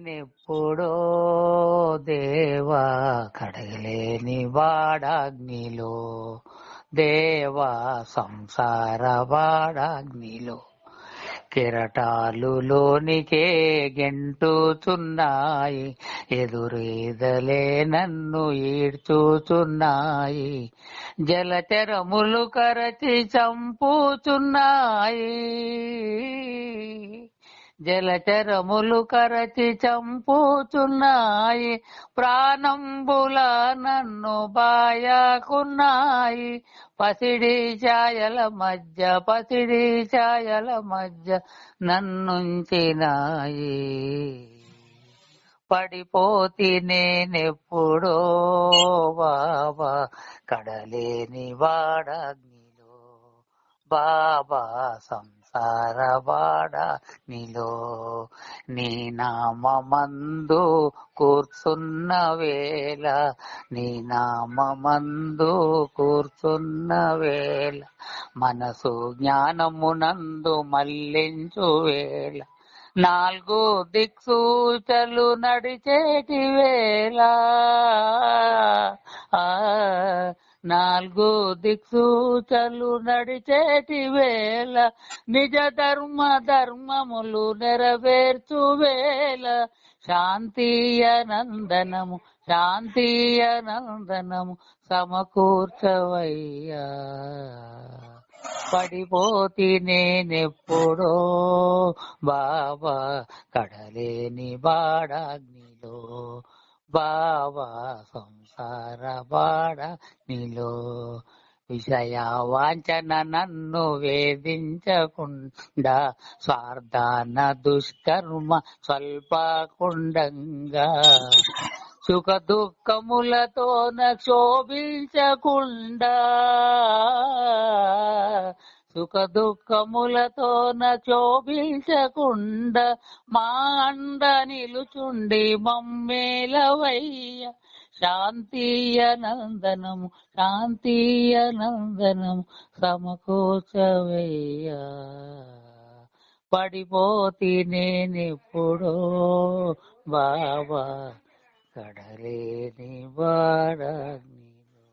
నేనెప్పుడో దేవా కడగలేని వాడాగ్నిలో, దేవా సంసార వాడాగ్నిలో, కెరటాలు లోనికే గెంటుచున్నాయి, ఎదురీదలే నన్ను ఈడ్చుచున్నాయి, జలచరములు కరచి చంపుచున్నాయి, జలచరములు కరచి చంపుచున్నాయి, ప్రాణంబుల నన్ను బాయకున్నాయి, పసిడి ఛాయల మధ్య నన్నుంచినాయి. పడిపోతి నేనెప్పుడో బాబా కడలేని వాడాగ్నిలో, బాబా సంసార వాడాగ్నిలో, నీ నామమందు కూర్చున్న వేళ, నీ నామమందు కూర్చున్న వేళ, మనసు జ్ఞానమునందు మళ్ళించు వేళ, నాలుగు దిక్సూచలు నడిచేటి వేళ, నాలుగు దిక్సూచలు నడిచేటి వేళ, నిజ ధర్మములు నెరవేర్చు వేళ, శాంతియనందనము సమకూర్చవయ్యా. పడిపోతి నేనెప్పుడో బాబా కడలేని వాడాగ్నిలో, బాబా సంసార వాడాగ్నిలో, విషయ వాంఛన నన్ను వేధించకుండా, స్వార్థాన దుష్కర్మ స్వల్పకుండంగా, సుఖ దుఃఖములతోన క్షోభించకుండా, సుఖ దుఃఖములతోన క్షోభించకుండా, మా అండ నిలుచుండి మమ్మేలవయ్య, శాంతియనందనము సమకూర్చవయ్యా. పడిపోతి నేనెప్పుడో బాబా కడలేని వాడాగ్నిలో.